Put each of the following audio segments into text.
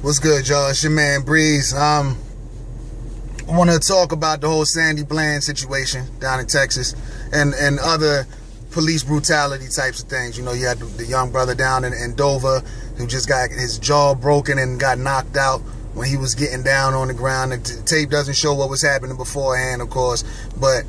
What's good, y'all? It's your man Breeze. I want to talk about the whole Sandy Bland situation down in Texas and other police brutality types of things. You know, you had the young brother down in Dover who just got his jaw broken and got knocked out when he was getting down on the ground. The tape doesn't show what was happening beforehand, of course, but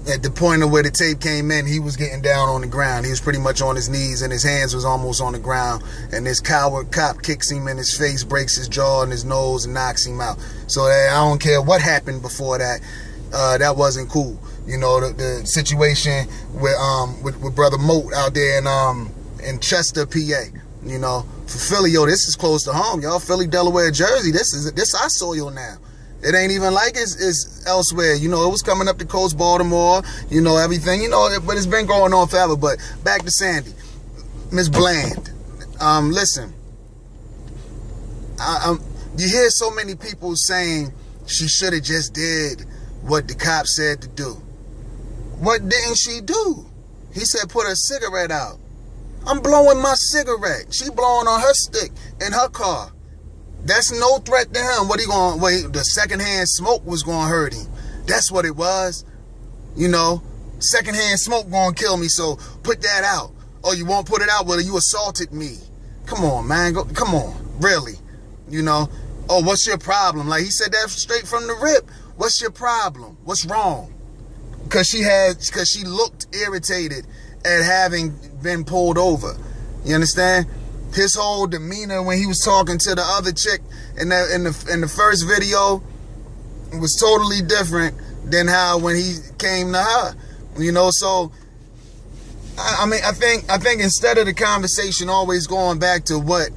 at the point of where the tape came in, he was getting down on the ground. He was pretty much on his knees and his hands was almost on the ground. And this coward cop kicks him in his face, breaks his jaw and his nose and knocks him out. So I don't care what happened before that. That wasn't cool. You know, the situation with Brother Moat out there in Chester, PA. You know, for Philly, yo, this is close to home, y'all. Philly, Delaware, Jersey. This our soil now. It ain't even like it's elsewhere. You know, it was coming up the coast, Baltimore, you know, everything, you know, but it's been going on forever. But back to Sandy. Miss Bland. Listen. You hear so many people saying she should have just did what the cop said to do. What didn't she do? He said put her cigarette out. I'm blowing my cigarette. She blowing on her stick in her car. That's no threat to him. What he going? Wait, the secondhand smoke was going to hurt him. That's what it was. You know, secondhand smoke going to kill me. So put that out. Oh, you won't put it out? Well, you assaulted me. Come on, man. Come on, really? You know. Oh, what's your problem? Like he said that straight from the rip. What's your problem? What's wrong? Because she looked irritated at having been pulled over. You understand? His whole demeanor when he was talking to the other chick in the first video was totally different than how when he came to her. You know, so I mean, I think instead of the conversation always going back to what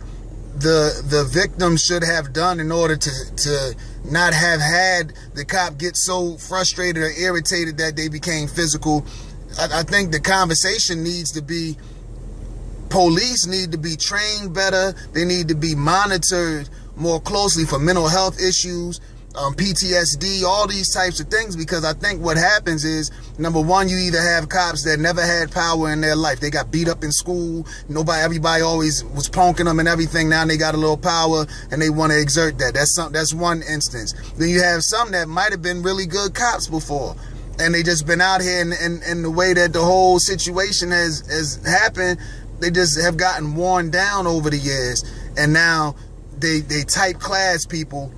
the victim should have done in order to not have had the cop get so frustrated or irritated that they became physical, I think the conversation needs to be police need to be trained better. They need to be monitored more closely for mental health issues, PTSD, all these types of things, because I think what happens is, number one, you either have cops that never had power in their life. They got beat up in school. Everybody always was punking them and everything. Now they got a little power and they want to exert that. That's one instance. Then you have some that might have been really good cops before, and they just been out here and the way that the whole situation has happened, they just have gotten worn down over the years, and now they type class people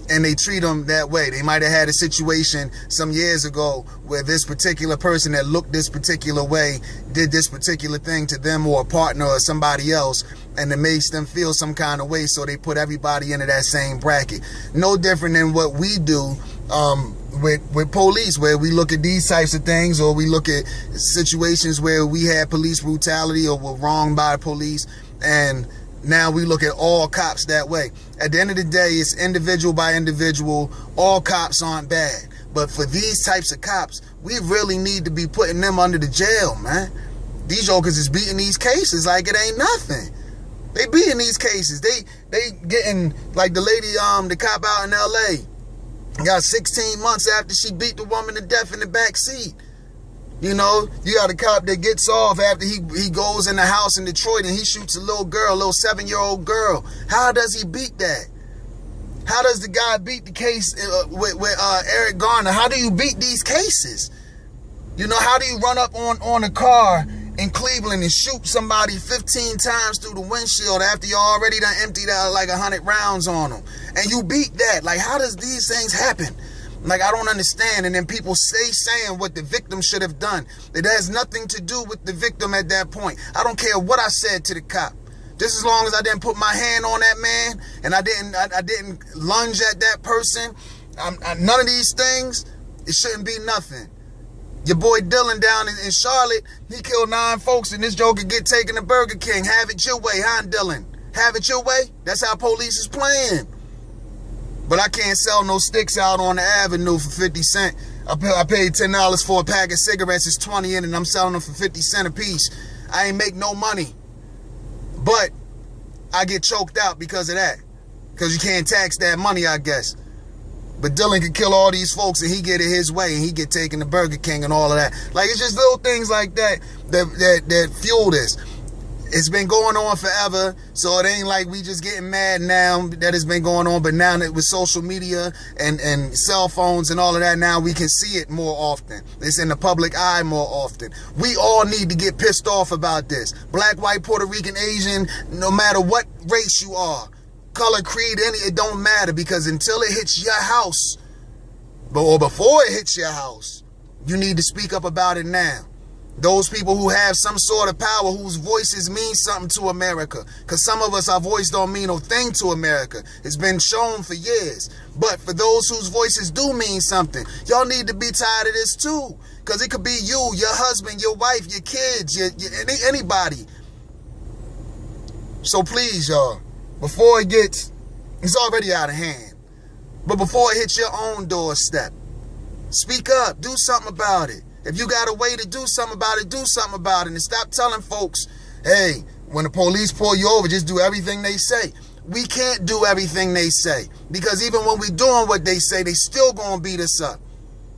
and they treat them that way. They might have had a situation some years ago where this particular person that looked this particular way did this particular thing to them or a partner or somebody else, and it makes them feel some kind of way, so they put everybody into that same bracket. No different than what we do with police, where we look at these types of things, or we look at situations where we had police brutality or were wronged by police, and now we look at all cops that way. At the end of the day, it's individual by individual. All cops aren't bad, but for these types of cops, we really need to be putting them under the jail, man. These jokers is beating these cases like it ain't nothing. They beating these cases. They getting, like the lady, the cop out in LA got 16 months after she beat the woman to death in the back seat. You know, you got a cop that gets off after he goes in the house in Detroit and he shoots a little 7-year-old girl. How does he beat that? How does the guy beat the case with Eric Garner? How do you beat these cases? You know, how do you run up on a car in Cleveland and shoot somebody 15 times through the windshield after you already done emptied out like 100 rounds on them? And you beat that. Like, how does these things happen? Like, I don't understand. And then people saying what the victim should have done. It has nothing to do with the victim at that point. I don't care what I said to the cop. Just as long as I didn't put my hand on that man and I didn't lunge at that person, none of these things, it shouldn't be nothing. Your boy Dylan down in Charlotte, he killed 9 folks and this joker get taken to Burger King. Have it your way, huh, Dylan? Have it your way? That's how police is playing. But I can't sell no sticks out on the avenue for 50 cents. I paid $10 for a pack of cigarettes. It's 20 in it and I'm selling them for 50 cents a piece. I ain't make no money. But I get choked out because of that. Because you can't tax that money, I guess. But Dylan could kill all these folks and he get it his way and he get taken to Burger King and all of that. Like, it's just little things like that that fuel this. It's been going on forever, so it ain't like we just getting mad now that it's been going on. But now that with social media and cell phones and all of that, now we can see it more often. It's in the public eye more often. We all need to get pissed off about this. Black, white, Puerto Rican, Asian, no matter what race you are, color, creed, it don't matter, because until it hits your house, or before it hits your house, you need to speak up about it now. Those people who have some sort of power, whose voices mean something to America. Because some of us, our voice don't mean no thing to America. It's been shown for years. But for those whose voices do mean something, y'all need to be tired of this too. Because it could be you, your husband, your wife, your kids, anybody. So please, y'all, before it's already out of hand. But before it hits your own doorstep, speak up, do something about it. If you got a way to do something about it, do something about it. And stop telling folks, hey, when the police pull you over, just do everything they say. We can't do everything they say. Because even when we doing what they say, they still gonna beat us up.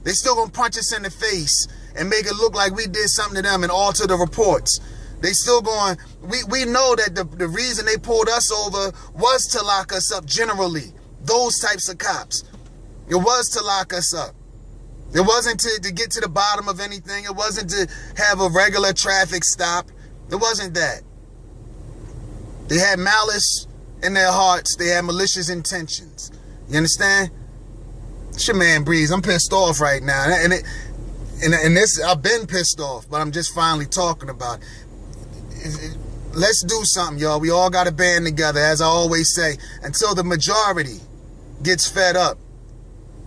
They still gonna punch us in the face and make it look like we did something to them and alter the reports. They still going, we know that the reason they pulled us over was to lock us up generally. Those types of cops. It was to lock us up. It wasn't to get to the bottom of anything. It wasn't to have a regular traffic stop. It wasn't that. They had malice in their hearts. They had malicious intentions. You understand? It's your man Breeze. I'm pissed off right now. And this, I've been pissed off, but I'm just finally talking about it. Let's do something, y'all. We all got to band together, as I always say, until the majority gets fed up.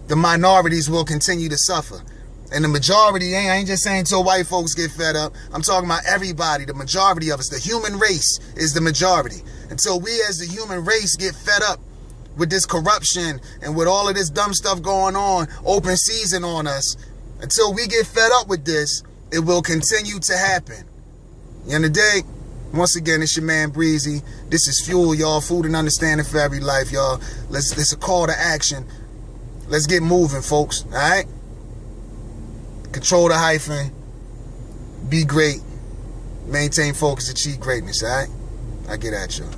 The minorities will continue to suffer. And the majority, I ain't just saying until white folks get fed up. I'm talking about everybody, the majority of us. The human race is the majority. Until we as the human race get fed up with this corruption and with all of this dumb stuff going on, open season on us, until we get fed up with this, it will continue to happen. You end of the day, once again, it's your man Breezy. This is Fuel, y'all. Food and understanding for every life, y'all. It's a call to action. Let's get moving, folks. All right? Control the hyphen. Be great. Maintain focus. Achieve greatness. All right? I get at you.